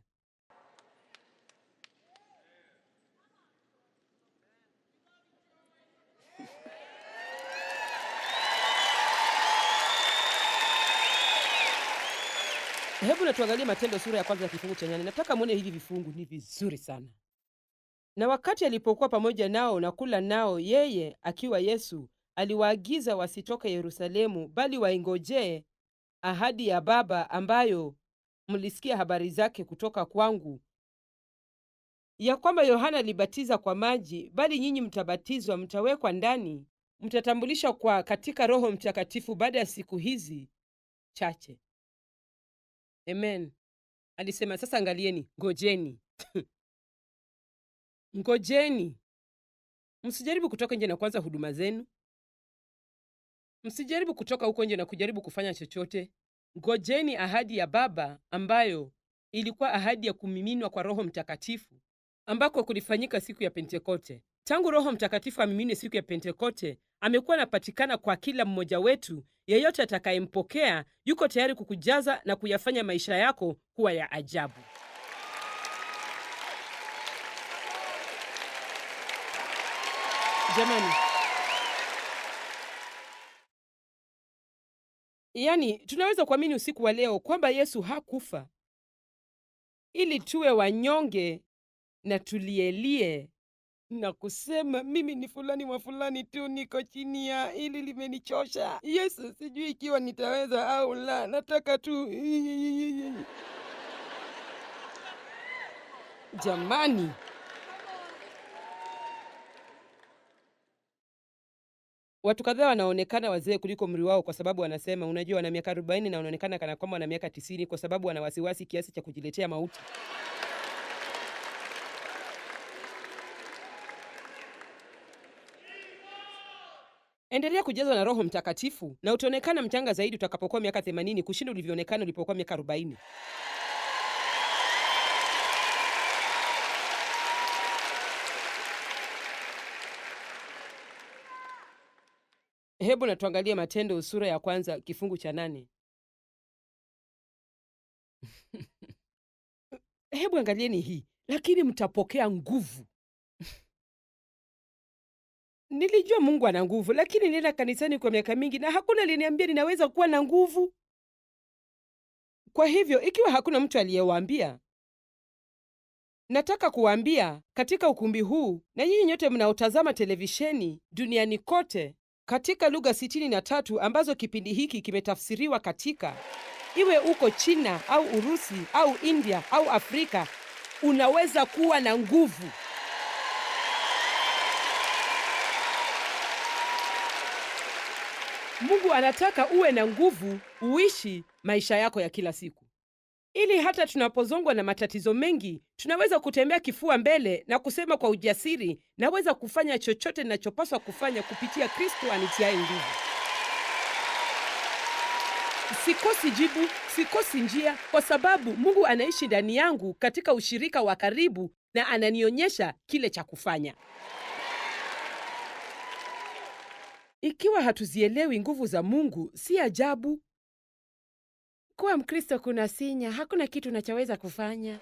S2: Hebu na tuangalie Matendo sura ya kwanza kifungu cha 8. Nataka muone hivi vifungu ni vizuri sana. Na wakati alipokuwa pamoja nao na kula nao, yeye akiwa Yesu aliwaagiza wasitoke Yerusalemu, bali waingojee ahadi ya Baba, ambayo mlisikia habari zake kutoka kwangu, ya kwamba Yohana alibatiza kwa maji, bali nyinyi mtabatizwa, mtawekwa ndani, mtatambulishwa kwa katika Roho Mtakatifu baada ya siku hizi chache. Amen. Alisema sasa, angalieni, ngojeni. Ngojeni. Msijaribu kutoka nje na kuanza huduma zenu. Msijaribu kutoka huko nje na kujaribu kufanya chochote. Ngojeni ahadi ya Baba, ambayo ilikuwa ahadi ya kumiminwa kwa Roho Mtakatifu, ambako kulifanyika siku ya Pentekoste. Tangu Roho Mtakatifu amimine siku ya Pentekoste, amekuwa anapatikana kwa kila mmoja wetu. Yeyote atakayempokea yuko tayari kukujaza na kuyafanya maisha yako kuwa ya ajabu. Jamani, yaani tunaweza kuamini usiku wa leo kwamba Yesu hakufa ili tuwe wanyonge na tulielie na kusema mimi ni fulani wa fulani tu, niko chini ya ili limenichosha. Yesu, sijui ikiwa nitaweza au la, nataka tu. Jamani, watu kadhaa wanaonekana wazee kuliko umri wao kwa sababu wanasema, unajua, wana miaka 40 na wanaonekana kana kwamba wana miaka 90 kwa sababu wana wasiwasi kiasi cha kujiletea mauti. Endelea kujazwa na Roho Mtakatifu na utaonekana mchanga zaidi utakapokuwa miaka 80 kushinda ulivyoonekana ulipokuwa miaka 40. Hebu na tuangalie Matendo sura ya kwanza kifungu cha 8. Hebu angalieni hii, lakini mtapokea nguvu. Nilijua Mungu ana nguvu, lakini nilienda kanisani kwa miaka mingi na hakuna aliyeniambia ninaweza kuwa na nguvu. Kwa hivyo, ikiwa hakuna mtu aliyewaambia, nataka kuwaambia katika ukumbi huu na nyinyi nyote mnaotazama televisheni duniani kote, katika lugha 63 ambazo kipindi hiki kimetafsiriwa katika, iwe uko China au Urusi au India au Afrika, unaweza kuwa na nguvu. Mungu anataka uwe na nguvu, uishi maisha yako ya kila siku, ili hata tunapozongwa na matatizo mengi, tunaweza kutembea kifua mbele na kusema kwa ujasiri, naweza kufanya chochote ninachopaswa kufanya kupitia Kristo anitiaye nguvu. Sikosi jibu, sikosi njia, kwa sababu Mungu anaishi ndani yangu katika ushirika wa karibu na ananionyesha kile cha kufanya. Ikiwa hatuzielewi nguvu za Mungu, si ajabu kuwa Mkristo kuna sinya, hakuna kitu unachoweza kufanya.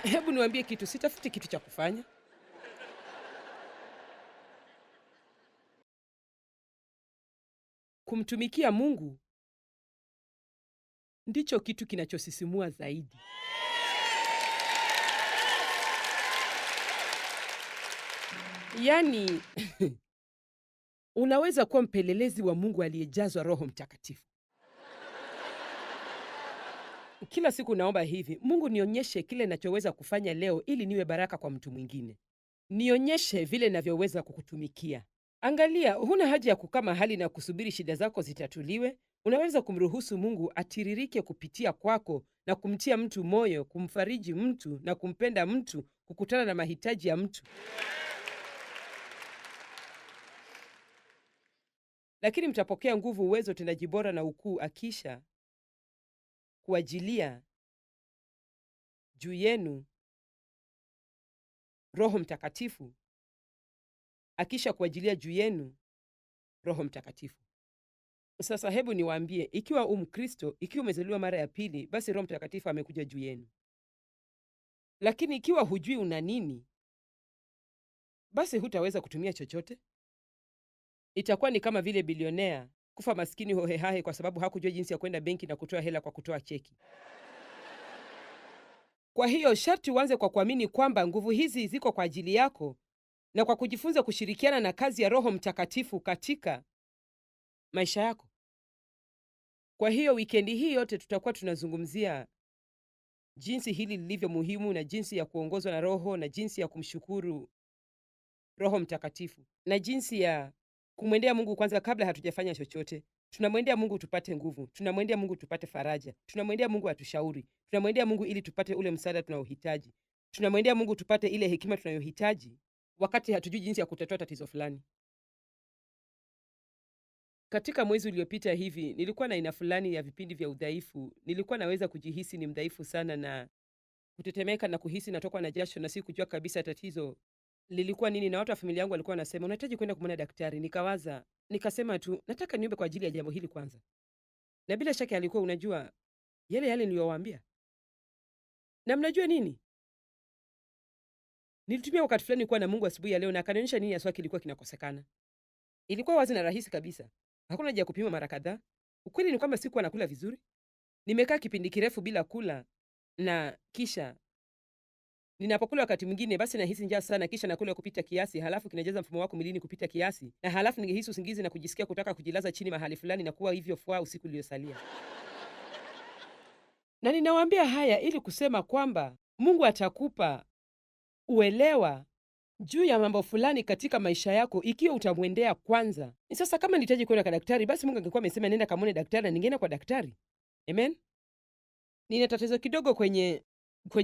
S2: Hebu niwaambie kitu, sitafuti kitu cha kufanya. Kumtumikia Mungu ndicho kitu kinachosisimua zaidi. Yaani, unaweza kuwa mpelelezi wa Mungu aliyejazwa Roho Mtakatifu. Kila siku naomba hivi, Mungu nionyeshe kile ninachoweza kufanya leo ili niwe baraka kwa mtu mwingine. Nionyeshe vile ninavyoweza kukutumikia. Angalia, huna haja ya kukaa mahali na kusubiri shida zako zitatuliwe. Unaweza kumruhusu Mungu atiririke kupitia kwako na kumtia mtu moyo, kumfariji mtu na kumpenda mtu, kukutana na mahitaji ya mtu. Lakini mtapokea nguvu, uwezo, utendaji bora na ukuu akisha kuajilia juu yenu Roho Mtakatifu. Akisha kuajilia juu yenu Roho Mtakatifu. Sasa hebu niwaambie, ikiwa Mkristo, ikiwa umezaliwa mara ya pili, basi Roho Mtakatifu amekuja juu yenu. Lakini ikiwa hujui una nini, basi hutaweza kutumia chochote. Itakuwa ni kama vile bilionea kufa maskini hohehahe kwa sababu hakujua jinsi ya kwenda benki na kutoa hela kwa kutoa cheki. Kwa hiyo sharti uanze kwa kuamini kwamba nguvu hizi ziko kwa ajili yako na kwa kujifunza kushirikiana na kazi ya Roho Mtakatifu katika maisha yako. Kwa hiyo wikendi hii yote tutakuwa tunazungumzia jinsi hili lilivyo muhimu na jinsi ya kuongozwa na Roho na jinsi ya kumshukuru Roho Mtakatifu na jinsi ya kumwendea Mungu kwanza kabla hatujafanya chochote. Tunamwendea Mungu tupate nguvu, tunamwendea Mungu tupate faraja, tunamwendea Mungu atushauri, tunamwendea Mungu ili tupate ule msaada tunaohitaji, tunamwendea Mungu tupate ile hekima tunayohitaji wakati hatujui jinsi ya kutatua tatizo fulani. Katika mwezi uliopita hivi nilikuwa na aina fulani ya vipindi vya udhaifu. Nilikuwa naweza kujihisi ni mdhaifu sana na kutetemeka na kuhisi natokwa na jasho na si kujua kabisa tatizo lilikuwa nini, na watu wa familia yangu walikuwa wanasema unahitaji kwenda kumwona daktari. Nikawaza, nikasema tu nataka niombe kwa ajili ya jambo hili kwanza. Na bila shaka alikuwa unajua yale yale niliyowaambia. Na mnajua nini? Nilitumia wakati fulani kuwa na Mungu asubuhi ya leo na akanionyesha nini haswa kilikuwa kinakosekana. Ilikuwa wazi na rahisi kabisa. Hakuna haja ya kupima mara kadhaa. Ukweli ni kwamba sikuwa nakula vizuri. Nimekaa kipindi kirefu bila kula na kisha ninapokula wakati mwingine basi nahisi njaa sana, kisha nakula kupita kiasi, halafu kinajaza mfumo wako mwilini kupita kiasi, na halafu ningehisi usingizi na kujisikia kutaka kujilaza chini mahali fulani na kuwa hivyo fua usiku uliosalia. Na ninawaambia haya ili kusema kwamba Mungu atakupa uelewa juu ya mambo fulani katika maisha yako ikiwa utamwendea kwanza. Ni sasa kama nihitaji kwenda kwa daktari, basi Mungu angekuwa amesema nenda kamwone daktari na ningeenda kwa daktari. Amen. Nina tatizo kidogo kwenye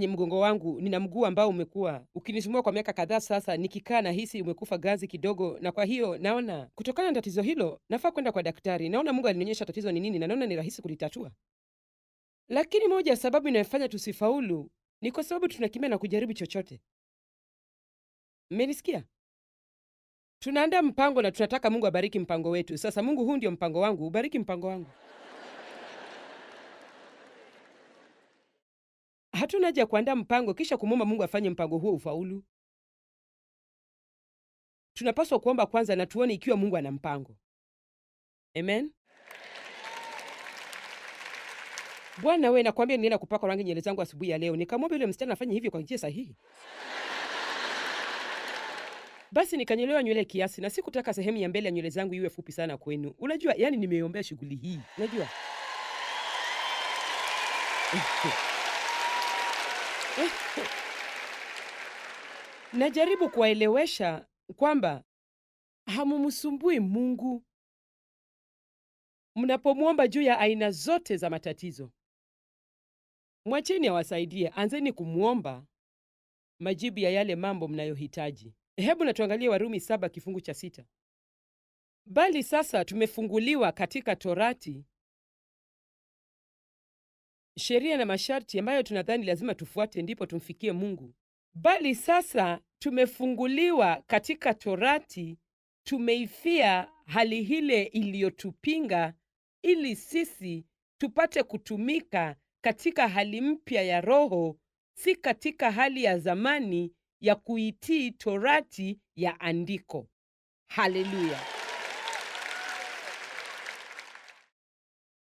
S2: mgongo wangu. Nina mguu ambao umekuwa ukinisumbua kwa miaka kadhaa sasa. Nikikaa na hisi umekufa gazi kidogo, na kwa hiyo naona kutokana na tatizo hilo nafaa kwenda kwa daktari. Naona Mungu alinionyesha tatizo ni nini na naona ni rahisi kulitatua. Lakini moja ya sababu inayofanya tusifaulu ni kwa sababu tunakimbia na kujaribu chochote. Mmenisikia? Tunaandaa mpango na tunataka Mungu abariki mpango wetu. Sasa Mungu, huu ndio mpango wangu, ubariki mpango wangu. Hatuna haja ya kuandaa mpango kisha kumwomba Mungu afanye mpango huo ufaulu. Tunapaswa kuomba kwanza na tuone ikiwa Mungu ana mpango. Amen. Bwana wewe, nakwambia nilienda kupaka rangi nywele zangu asubuhi ya leo. Nikamwomba yule msichana afanye hivyo kwa njia sahihi. Basi nikanyolewa nywele kiasi na sikutaka sehemu ya mbele ya nywele zangu iwe fupi sana kwenu. Unajua, yani nimeombea shughuli hii. Unajua? Najaribu kuwaelewesha kwamba hamumsumbui Mungu mnapomwomba juu ya aina zote za matatizo. Mwacheni awasaidie, anzeni kumwomba majibu ya yale mambo mnayohitaji. Hebu na tuangalie Warumi 7 kifungu cha 6. Bali sasa tumefunguliwa katika Torati sheria na masharti ambayo tunadhani lazima tufuate ndipo tumfikie Mungu. Bali sasa tumefunguliwa katika Torati, tumeifia hali ile iliyotupinga ili sisi tupate kutumika katika hali mpya ya roho, si katika hali ya zamani ya kuitii Torati ya andiko. Haleluya.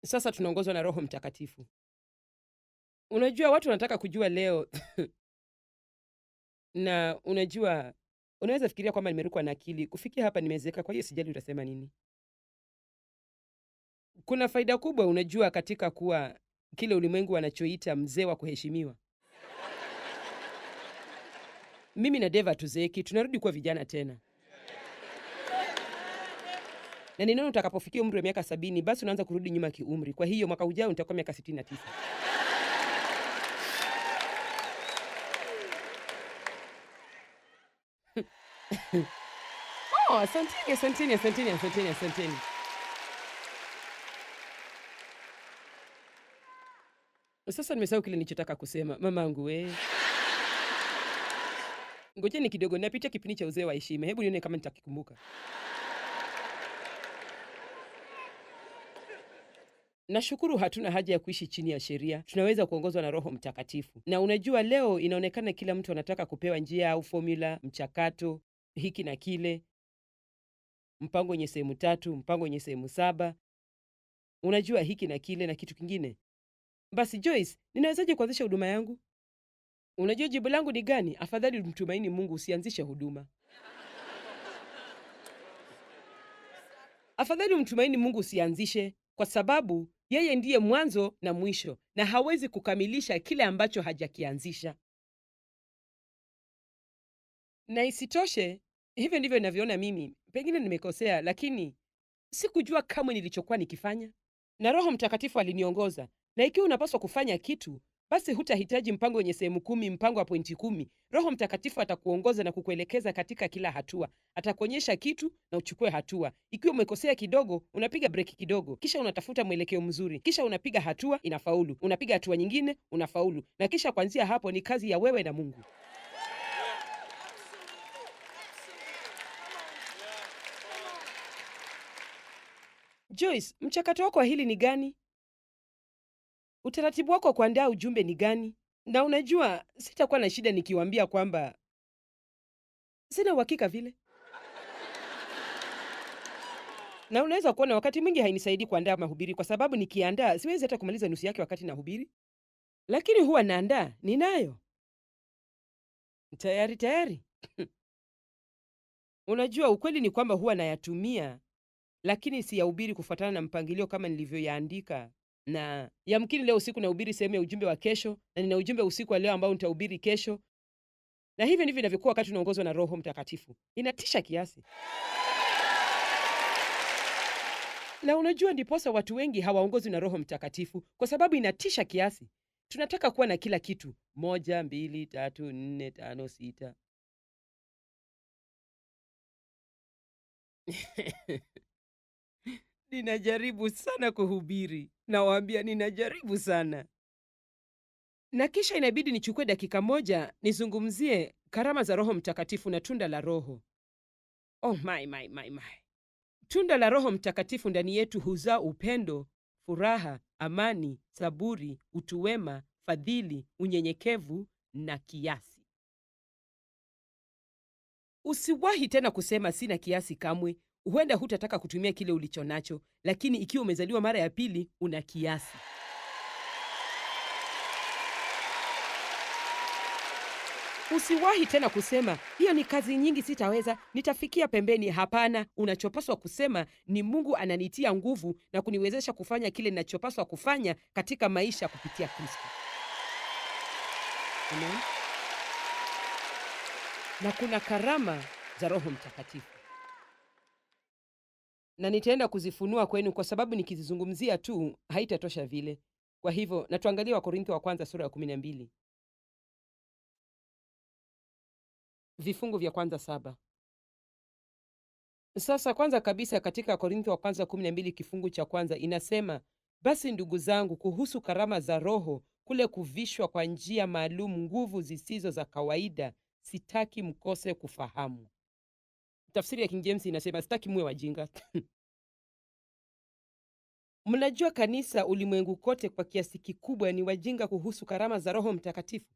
S2: Sasa tunaongozwa na Roho Mtakatifu. Unajua watu wanataka kujua leo na unajua unaweza fikiria kwamba nimerukwa na akili. Kufikia hapa nimezeeka, kwa hiyo sijali utasema nini. Kuna faida kubwa unajua katika kuwa kile ulimwengu wanachoita mzee wa kuheshimiwa. Mimi na Deva tuzeeki, tunarudi kuwa vijana tena. Na ninaona utakapofikia umri wa miaka 70 basi unaanza kurudi nyuma kiumri. Kwa hiyo mwaka ujao nitakuwa miaka 69. Oh, asanteni. Sasa nimesahau kile nilichotaka kusema. Mamangu we. Ngojeni kidogo, napitia kipindi cha uzee wa heshima. Hebu nione kama nitakikumbuka. Nashukuru hatuna haja ya kuishi chini ya sheria. Tunaweza kuongozwa na Roho Mtakatifu. Na unajua leo inaonekana kila mtu anataka kupewa njia au formula, mchakato, hiki na kile. Mpango wenye sehemu 3, mpango wenye sehemu 7. unajua hiki na kile na kitu kingine. Basi Joyce, ninawezaje kuanzisha huduma yangu? Unajua jibu langu ni gani? Afadhali umtumaini Mungu, usianzishe huduma. Afadhali umtumaini Mungu, usianzishe, kwa sababu yeye ndiye mwanzo na mwisho, na hawezi kukamilisha kile ambacho hajakianzisha. Na isitoshe, hivyo ndivyo ninavyoona mimi. Pengine nimekosea, lakini sikujua kamwe nilichokuwa nikifanya, na Roho Mtakatifu aliniongoza. Na ikiwa unapaswa kufanya kitu, basi hutahitaji mpango wenye sehemu 10, mpango wa pointi 10. Roho Mtakatifu atakuongoza na kukuelekeza katika kila hatua. Atakuonyesha kitu na uchukue hatua. Ikiwa umekosea kidogo, unapiga breki kidogo, kisha unatafuta mwelekeo mzuri, kisha unapiga hatua, inafaulu. Unapiga hatua nyingine, unafaulu. Na kisha kuanzia hapo ni kazi ya wewe na Mungu. Joyce, mchakato wako wa hili ni gani? Utaratibu wako wa kuandaa ujumbe ni gani? Na unajua, sitakuwa na shida nikiwaambia kwamba sina uhakika vile. Na unaweza kuona wakati mwingi hainisaidii kuandaa mahubiri, kwa sababu nikiandaa siwezi hata kumaliza nusu yake wakati nahubiri. Lakini huwa naandaa, ninayo tayari. Unajua, ukweli ni kwamba huwa nayatumia, lakini siyahubiri kufuatana na mpangilio kama nilivyoyaandika. Na yamkini leo usiku nahubiri sehemu ya ujumbe wa kesho, na nina ujumbe usiku wa leo ambao nitahubiri kesho. Na hivyo ndivyo inavyokuwa wakati unaongozwa na Roho Mtakatifu. Inatisha kiasi. Na unajua, ndiposa watu wengi hawaongozwi na Roho Mtakatifu, kwa sababu inatisha kiasi. Tunataka kuwa na kila kitu: 1, 2, 3, 4, 5, 6. Ninajaribu sana kuhubiri, nawaambia ninajaribu sana. Na kisha inabidi nichukue dakika moja nizungumzie karama za Roho Mtakatifu na tunda la Roho. Oh my. Tunda la Roho Mtakatifu ndani yetu huzaa upendo, furaha, amani, saburi, utu wema, fadhili, unyenyekevu na kiasi. Usiwahi tena kusema sina kiasi kamwe. Huenda hutataka kutumia kile ulicho nacho, lakini ikiwa umezaliwa mara ya pili, una kiasi. Usiwahi tena kusema hiyo ni kazi nyingi, sitaweza, nitafikia pembeni. Hapana, unachopaswa kusema ni Mungu ananitia nguvu na kuniwezesha kufanya kile ninachopaswa kufanya katika maisha kupitia Kristo. Amen. Na kuna karama za Roho Mtakatifu, na nitaenda kuzifunua kwenu, kwa sababu nikizizungumzia tu haitatosha vile. Kwa hivyo na tuangalie Wakorintho wa kwanza sura ya 12. Vifungu vya kwanza 7. Sasa kwanza kabisa katika Korintho wa kwanza 12 kifungu cha kwanza inasema, basi ndugu zangu, kuhusu karama za Roho, kule kuvishwa kwa njia maalum nguvu zisizo za kawaida, sitaki mkose kufahamu. Tafsiri ya King James inasema sitaki muwe wajinga. Mnajua kanisa ulimwengu kote kwa kiasi kikubwa ni wajinga kuhusu karama za Roho Mtakatifu.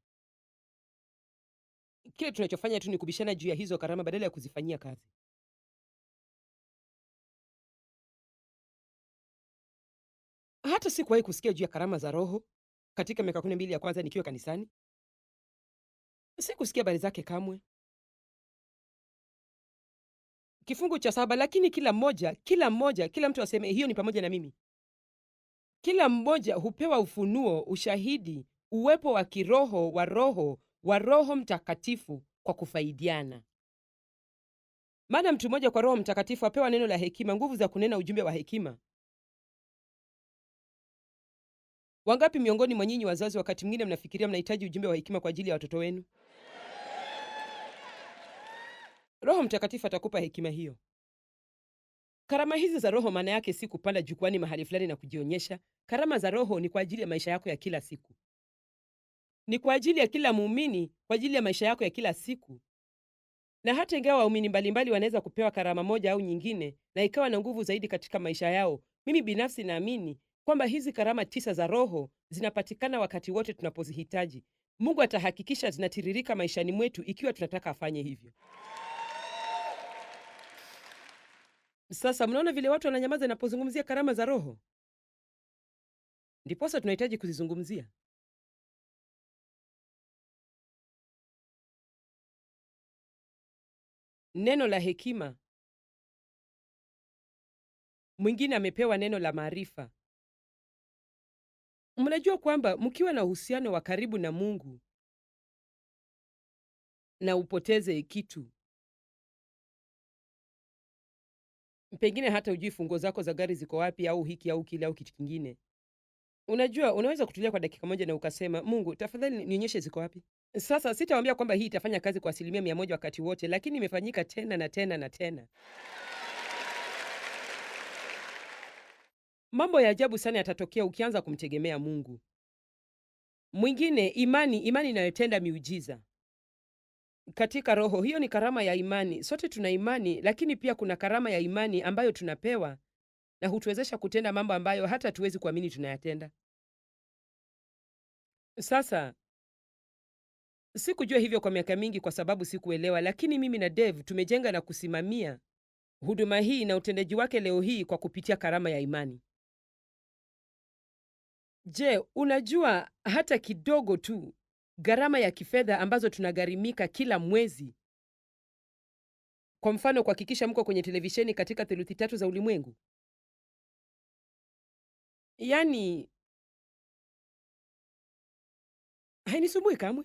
S2: Kile tunachofanya tu ni kubishana juu ya hizo karama badala ya kuzifanyia kazi. Hata sikuwahi kusikia juu ya karama za Roho katika miaka 12 ya kwanza nikiwa kanisani. Sikusikia habari zake kamwe. Kifungu cha 7, lakini kila mtu aseme hiyo ni pamoja na mimi. Kila mmoja hupewa ufunuo, ushahidi, uwepo wa kiroho wa Roho Mtakatifu kwa kufaidiana. Maana mtu mmoja kwa Roho Mtakatifu apewa neno la hekima, nguvu za kunena ujumbe wa hekima. Wangapi miongoni mwa nyinyi wazazi wakati mwingine mnafikiria mnahitaji ujumbe wa hekima kwa ajili ya watoto wenu? Roho Mtakatifu atakupa hekima hiyo. Karama hizi za Roho maana yake si kupanda jukwani mahali fulani na kujionyesha. Karama za Roho ni kwa ajili ya maisha yako ya kila siku. Ni kwa ajili ya kila muumini, kwa ajili ya maisha yako ya kila siku. Na hata ingawa waumini mbalimbali wanaweza kupewa karama moja au nyingine na ikawa na nguvu zaidi katika maisha yao, mimi binafsi naamini kwamba hizi karama 9 za Roho zinapatikana wakati wote tunapozihitaji. Mungu atahakikisha zinatiririka maishani mwetu ikiwa tunataka afanye hivyo. Sasa mnaona vile watu wananyamaza ninapozungumzia karama za Roho? ndiposa tunahitaji kuzizungumzia. Neno la hekima, mwingine amepewa neno la maarifa. Mnajua kwamba mkiwa na uhusiano wa karibu na Mungu na upoteze kitu, pengine hata ujui funguo zako za gari ziko wapi, au hiki au kile au kitu kingine, unajua, unaweza kutulia kwa dakika moja na ukasema, Mungu, tafadhali nionyeshe ziko wapi. Sasa sitawaambia kwamba hii itafanya kazi kwa 100% wakati wote, lakini imefanyika tena na tena na tena. Mambo ya ajabu sana yatatokea ukianza kumtegemea Mungu. Mwingine, imani inayotenda miujiza katika roho. Hiyo ni karama ya imani. Sote tuna imani, lakini pia kuna karama ya imani ambayo tunapewa na hutuwezesha kutenda mambo ambayo hata tuwezi kuamini tunayatenda. Sasa sikujua hivyo kwa miaka mingi kwa sababu sikuelewa, lakini mimi na Dave tumejenga na kusimamia huduma hii na utendaji wake leo hii kwa kupitia karama ya imani. Je, unajua hata kidogo tu gharama ya kifedha ambazo tunagharimika kila mwezi? Kwa mfano, kuhakikisha mko kwenye televisheni katika theluthi 3 za ulimwengu. Yaani, hainisumbui kamwe.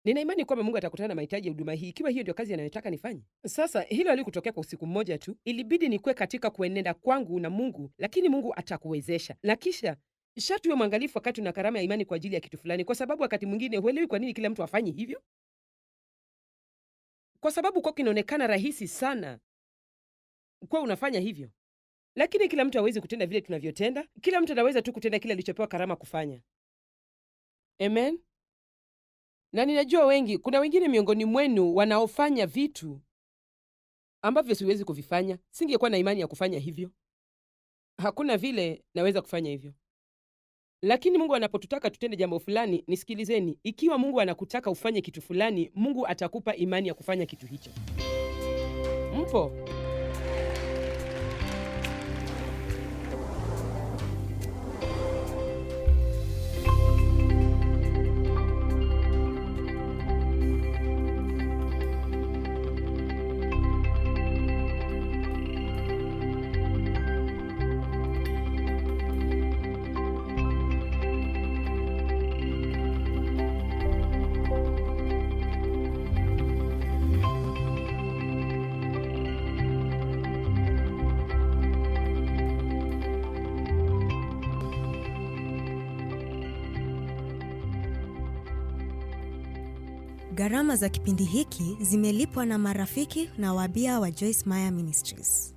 S2: Nina imani kwamba Mungu atakutana na mahitaji ya huduma hii ikiwa hiyo ndio kazi anayotaka nifanye. Sasa hilo halikutokea kwa usiku mmoja tu. Ilibidi nikuwe katika kuenenda kwangu na Mungu, lakini Mungu atakuwezesha. Na kisha sharti uwe mwangalifu wakati una karama ya imani kwa ajili ya kitu fulani, kwa sababu wakati mwingine huelewi kwa nini kila mtu afanye hivyo. Kwa sababu kwa kinaonekana rahisi sana kwa unafanya hivyo. Lakini kila mtu hawezi kutenda vile tunavyotenda. Kila mtu anaweza tu kutenda kile alichopewa karama kufanya. Amen. Na ninajua kuna wengine miongoni mwenu wanaofanya vitu ambavyo siwezi kuvifanya. Singekuwa na imani ya kufanya hivyo. Hakuna vile naweza kufanya hivyo. Lakini Mungu anapotutaka tutende jambo fulani, nisikilizeni, ikiwa Mungu anakutaka ufanye kitu fulani, Mungu atakupa imani ya kufanya kitu hicho. Mpo?
S1: Gharama za kipindi hiki zimelipwa na marafiki na wabia wa Joyce Meyer Ministries.